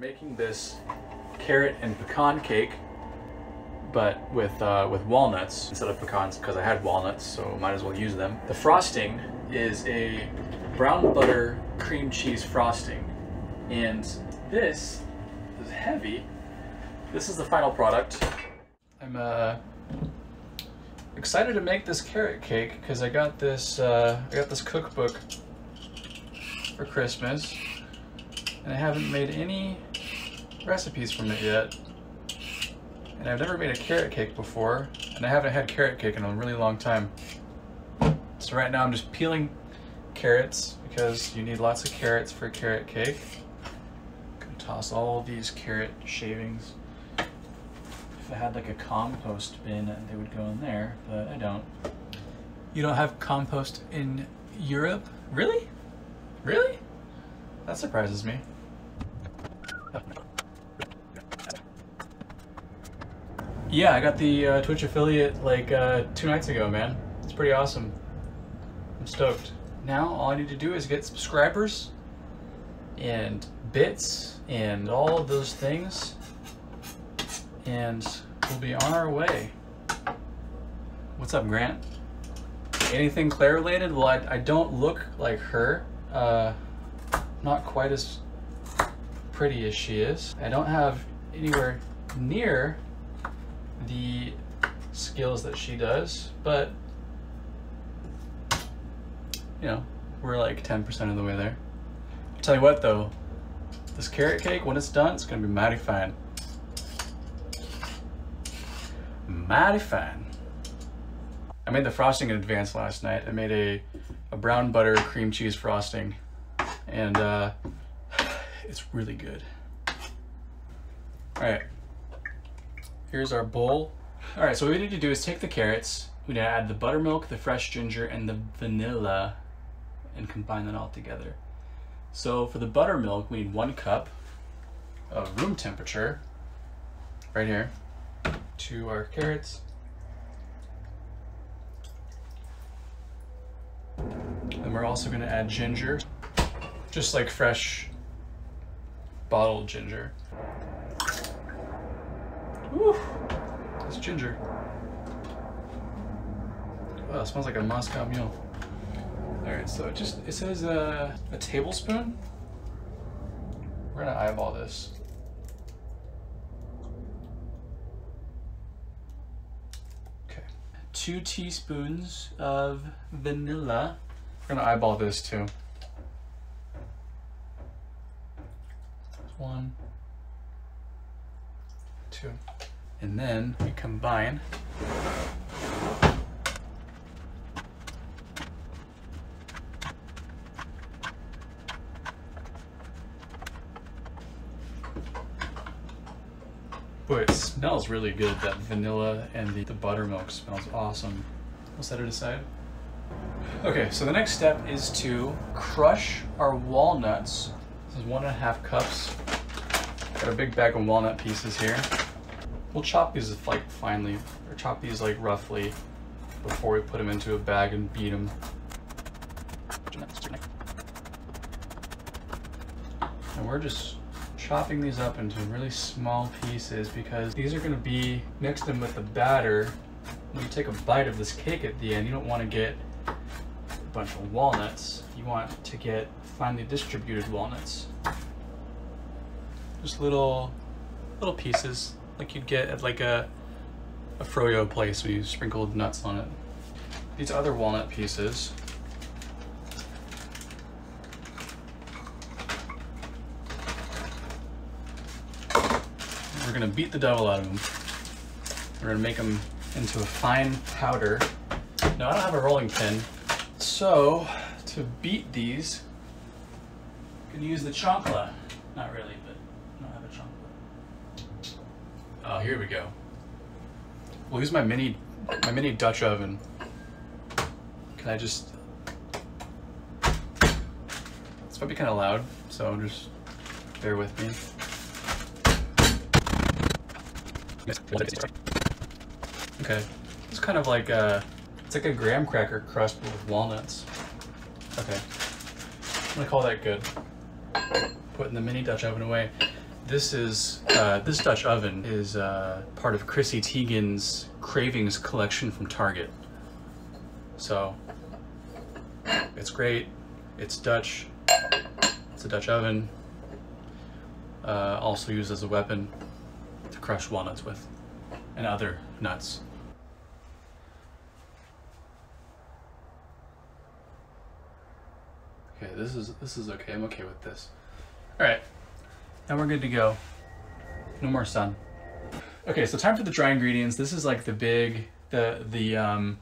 making this carrot and pecan cake, but with walnuts instead of pecans because I had walnuts, so might as well use them. The frosting is a brown butter cream cheese frosting, and this is heavy. This is the final product. I'm excited to make this carrot cake because I got this cookbook for Christmas, and I haven't made any recipes from it yet. And I've never made a carrot cake before, and I haven't had carrot cake in a really long time. So right now I'm just peeling carrots because you need lots of carrots for a carrot cake. Gonna toss all these carrot shavings. If I had like a compost bin, they would go in there, but I don't. You don't have compost in Europe? Really? Really? That surprises me. Yeah, I got the Twitch affiliate like 2 nights ago, man. It's pretty awesome. I'm stoked. Now all I need to do is get subscribers and bits and all of those things, and we'll be on our way. What's up, Grant? Anything Claire related? Well, I don't look like her. Not quite as pretty as she is. I don't have anywhere near the skills that she does, but you know, we're like 10% of the way there. I'll tell you what though, this carrot cake, when it's done, it's gonna be mighty fine. Mighty fine. I made the frosting in advance last night. I made a brown butter cream cheese frosting, and it's really good. All right. Here's our bowl. All right, so what we need to do is take the carrots, we need to add the buttermilk, the fresh ginger, and the vanilla, and combine that all together. So for the buttermilk, we need 1 cup of room temperature, right here, to our carrots. Then we're also gonna add ginger, just like fresh bottled ginger. Woo! It's ginger. Wow, it smells like a Moscow Mule. Alright, so it says a tablespoon. We're gonna eyeball this. Okay. 2 teaspoons of vanilla. We're gonna eyeball this too. 1, 2. And then we combine boy, it smells really good. That vanilla and the buttermilk smells awesome. We'll set it aside. Okay, so the next step is to crush our walnuts. This is 1.5 cups. Got a big bag of walnut pieces here. We'll chop these like finely, or chop these like roughly before we put them into a bag and beat them. And we're just chopping these up into really small pieces because these are going to be mixed in with the batter. When you take a bite of this cake at the end, you don't want to get a bunch of walnuts. You want to get finely distributed walnuts. Just little pieces, like you'd get at like a froyo place where you sprinkled nuts on it. These other walnut pieces, we're gonna beat the devil out of them. We're gonna make them into a fine powder. Now I don't have a rolling pin, so to beat these, I'm gonna use the chancla. Not really, but I don't have a chancla. Oh, here we go. We'll use my mini Dutch oven. Can I just? It's might be kind of loud, so just bear with me. Okay, it's kind of like it's like a graham cracker crust with walnuts. Okay, I'm gonna call that good. Putting the mini Dutch oven away. This is this Dutch oven is part of Chrissy Teigen's Cravings collection from Target. So it's great. It's Dutch. It's a Dutch oven. Also used as a weapon to crush walnuts with, and other nuts. Okay, this is okay. I'm okay with this. All right, now we're good to go. No more sun. Okay, so time for the dry ingredients. This is like the big, the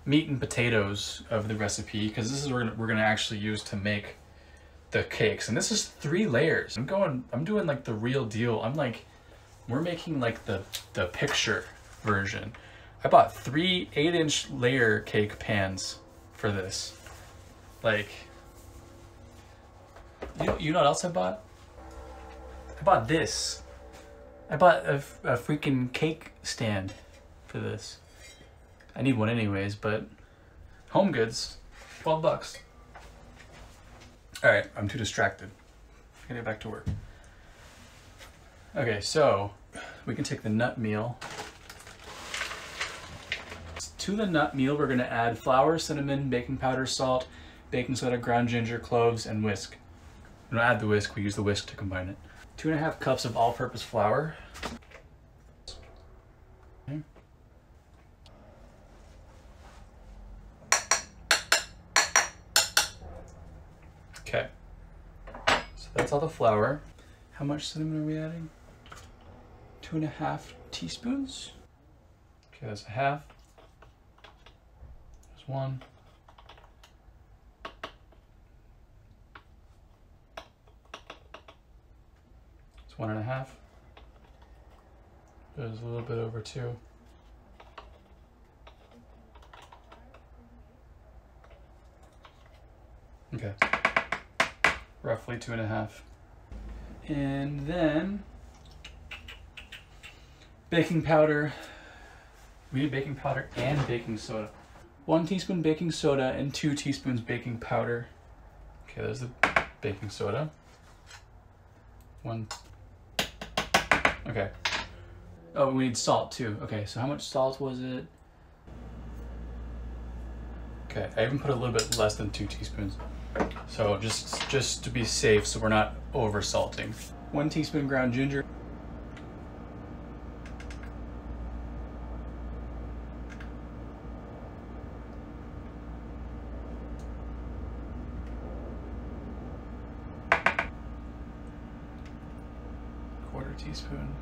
meat and potatoes of the recipe, because this is what we're gonna actually use to make the cakes. And this is 3 layers. I'm doing like the real deal. We're making like the picture version. I bought 3 8-inch layer cake pans for this. Like, you know what else I bought? I bought this. I bought a freaking cake stand for this. I need one anyways, but Home Goods, 12 bucks. All right, I'm too distracted. I'm gonna get back to work. Okay, so we can take the nut meal. To the nut meal, we're gonna add flour, cinnamon, baking powder, salt, baking soda, ground ginger, cloves, and whisk. We don't add the whisk, we use the whisk to combine it. 2½ cups of all-purpose flour. Okay, so that's all the flour. How much cinnamon are we adding? 2½ teaspoons. Okay, that's a half. There's 1. It's 1½. There's a little bit over 2. Okay. Roughly 2½. And then baking powder. We need baking powder and baking soda. 1 teaspoon baking soda and 2 teaspoons baking powder. Okay, there's the baking soda. 1. Okay. Oh, we need salt too. Okay, so how much salt was it? Okay, I even put a little bit less than 2 teaspoons. So just to be safe, so we're not over salting. 1 teaspoon ground ginger. Quarter teaspoon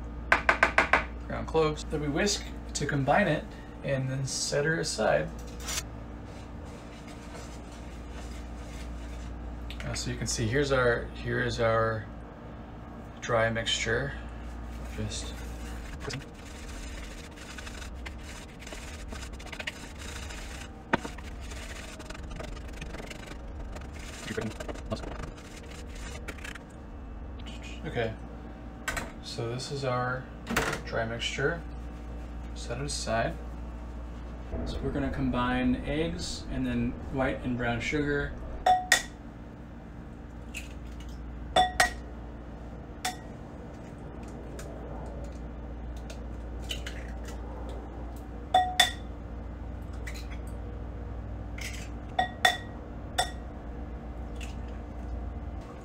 ground cloves. Then we whisk to combine it and then set her aside. So you can see here is our dry mixture. Just okay. So this is our dry mixture. Set it aside. So we're gonna combine eggs and then white and brown sugar.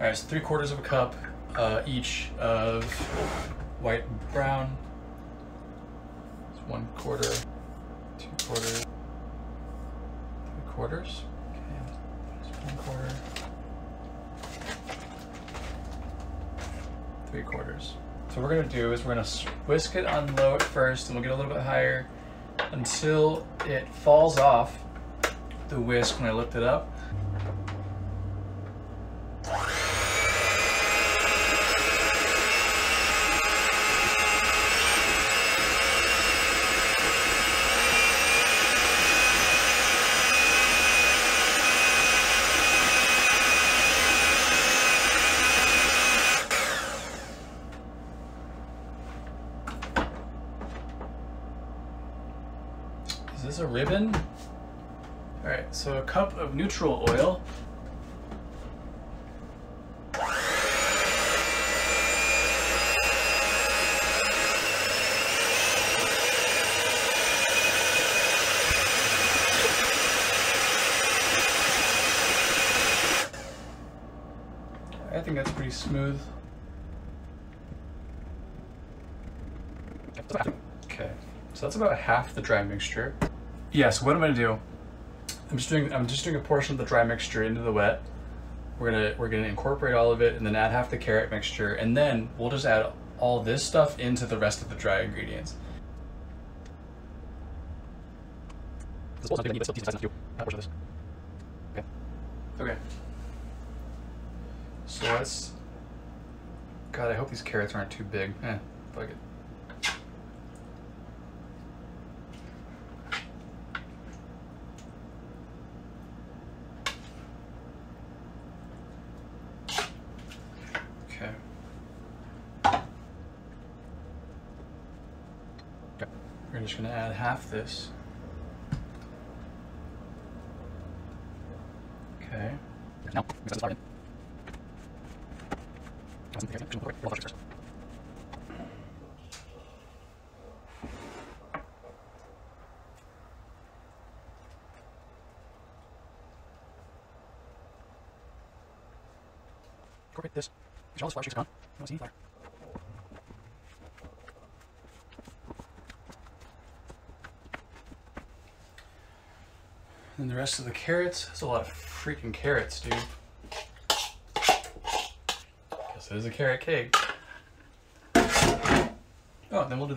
All right, so 3/4 cup each of white and brown. It's 1/4, 2/4, 3/4. Okay, it's 1/4, 3/4. So what we're gonna do is we're gonna whisk it on low at first, and we'll get a little bit higher until it falls off the whisk when I lift it up. Is this a ribbon? All right, so a cup of neutral oil. smooth. Okay, so that's about half the dry mixture. Yeah, so what I'm gonna do, I'm just doing a portion of the dry mixture into the wet. We're gonna incorporate all of it and then add half the carrot mixture, and then we'll just add all this stuff into the rest of the dry ingredients. Okay. So let's. God, I hope these carrots aren't too big. Fuck it. Okay. We're just gonna add half this. Okay. Now, mix this in. Incorporate this. All this flour shakes gone. I don't see any flour. And the rest of the carrots. That's a lot of freaking carrots, dude. Guess it is a carrot cake. Oh, then we'll do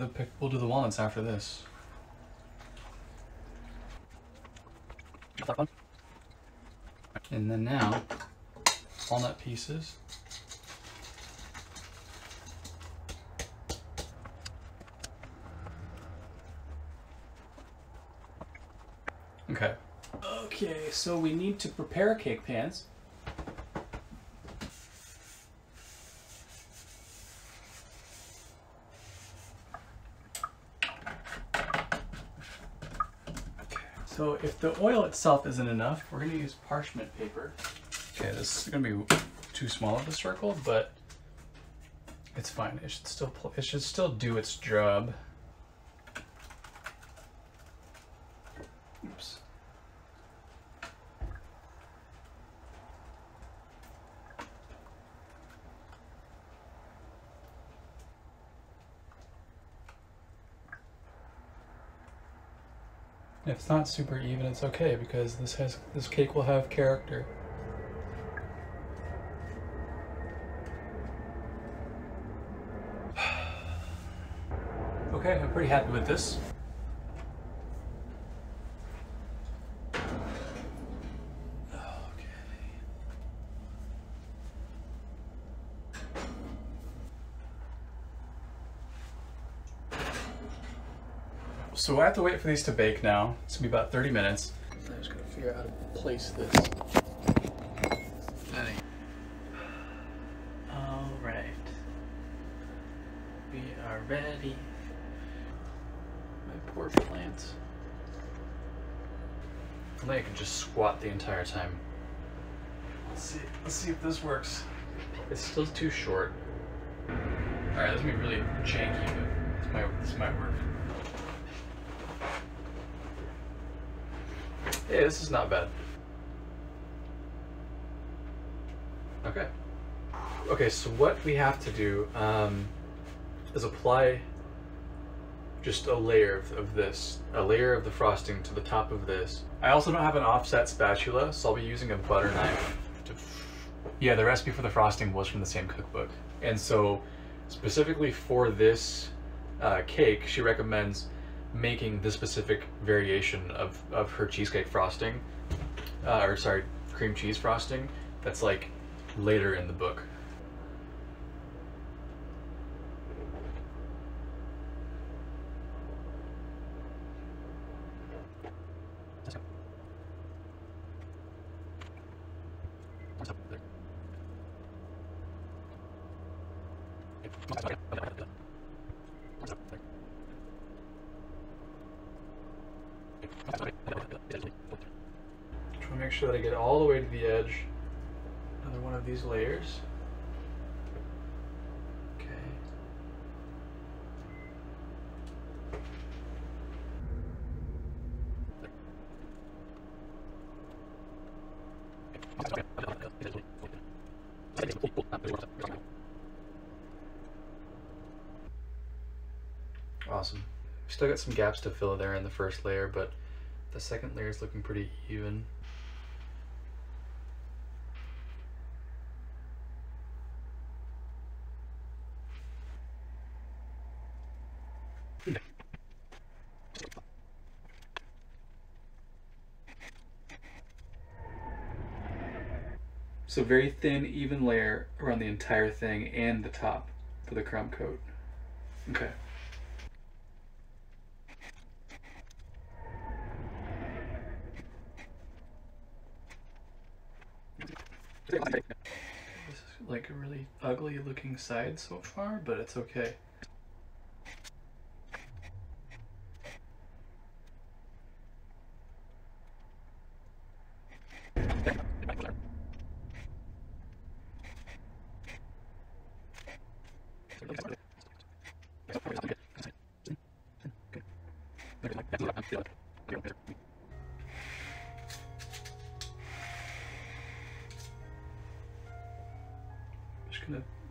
the walnuts after this. And then now, walnut pieces. Okay. Okay, so we need to prepare cake pans. So if the oil itself isn't enough, we're going to use parchment paper. Okay, this is going to be too small of a circle, but it's fine. It should still do its job. Oops. If it's not super even, it's okay because this cake will have character. Okay, I'm pretty happy with this. So I have to wait for these to bake now. It's gonna be about 30 minutes. I'm just gonna figure out how to place this. All right. We are ready. My poor plants. I think I can just squat the entire time. Let's see if this works. It's still too short. All right, this is gonna be really janky, but this might work. Hey, this is not bad. Okay. Okay, so what we have to do is apply just a layer of this, a layer of the frosting to the top of this. I also don't have an offset spatula, so I'll be using a butter knife. Yeah, the recipe for the frosting was from the same cookbook. And so specifically for this cake, she recommends making this specific variation of her cheesecake frosting, or sorry, cream cheese frosting, that's like later in the book. Try to make sure that I get all the way to the edge. Another one of these layers. Okay. Awesome. Still got some gaps to fill there in the first layer, but the second layer is looking pretty even. So very thin, even layer around the entire thing and the top for the crumb coat. Okay. This is like a really ugly looking side so far, but it's okay.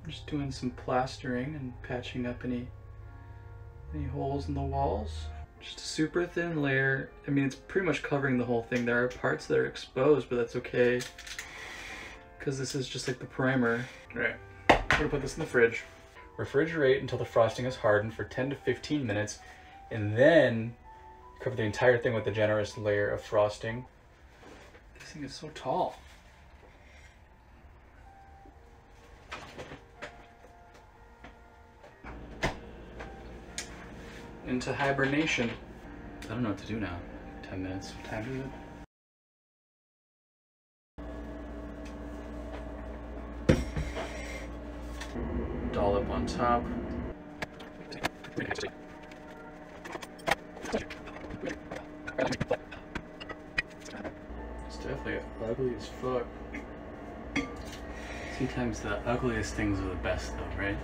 Just doing some plastering and patching up any holes in the walls. Just a super thin layer. I mean, it's pretty much covering the whole thing. There are parts that are exposed, but that's okay, because this is just like the primer. All right, I'm gonna put this in the fridge. Refrigerate until the frosting is hardened for 10 to 15 minutes, and then cover the entire thing with a generous layer of frosting. This thing is so tall. Into hibernation. I don't know what to do now. 10 minutes. What time is it? Dollop on top. It's definitely ugly as fuck. Sometimes the ugliest things are the best though, right?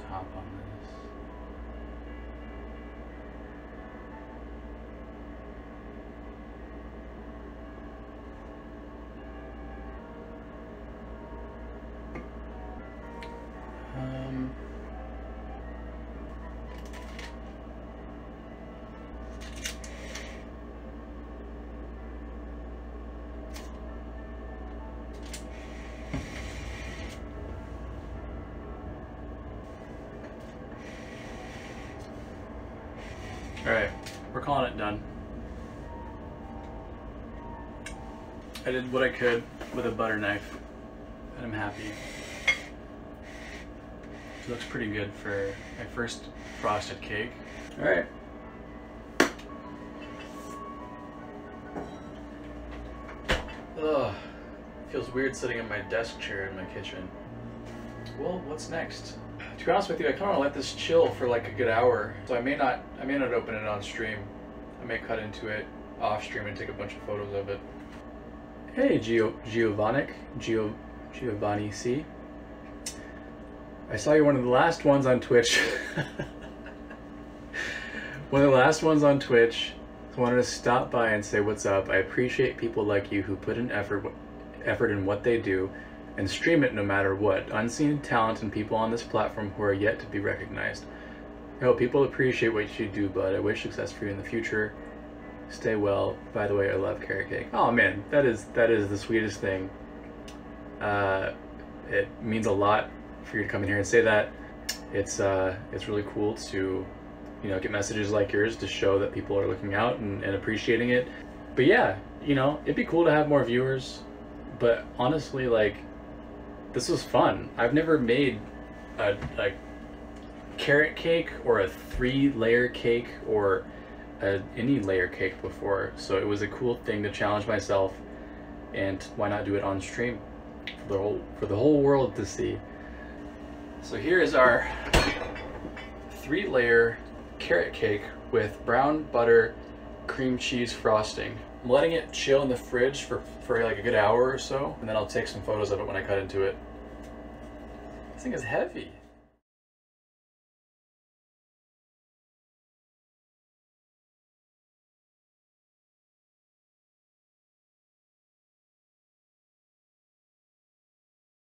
Top on this. Alright, we're calling it done. I did what I could with a butter knife, and I'm happy. It looks pretty good for my first frosted cake. Alright. Ugh, feels weird sitting in my desk chair in my kitchen. Well, what's next? To be honest with you, I kind of want to let this chill for like a good hour. So I may not open it on stream. I may cut into it off stream and take a bunch of photos of it. Hey, Giovanni C. I saw you one of the last ones on Twitch. One of the last ones on Twitch. So I wanted to stop by and say what's up. I appreciate people like you who put in effort in what they do and stream it no matter what. Unseen talent and people on this platform who are yet to be recognized. I hope people appreciate what you do, bud. I wish success for you in the future. Stay well. By the way, I love carrot cake. Oh man, that is the sweetest thing. It means a lot for you to come in here and say that. It's really cool to, you know, get messages like yours to show that people are looking out and appreciating it. But yeah, you know, it'd be cool to have more viewers. But honestly, like, this was fun. I've never made a carrot cake or a 3-layer cake or any layer cake before, so it was a cool thing to challenge myself, and why not do it on stream for the whole world to see. So here is our 3-layer carrot cake with brown butter cream cheese frosting. I'm letting it chill in the fridge for like a good hour or so, and then I'll take some photos of it when I cut into it. This thing is heavy.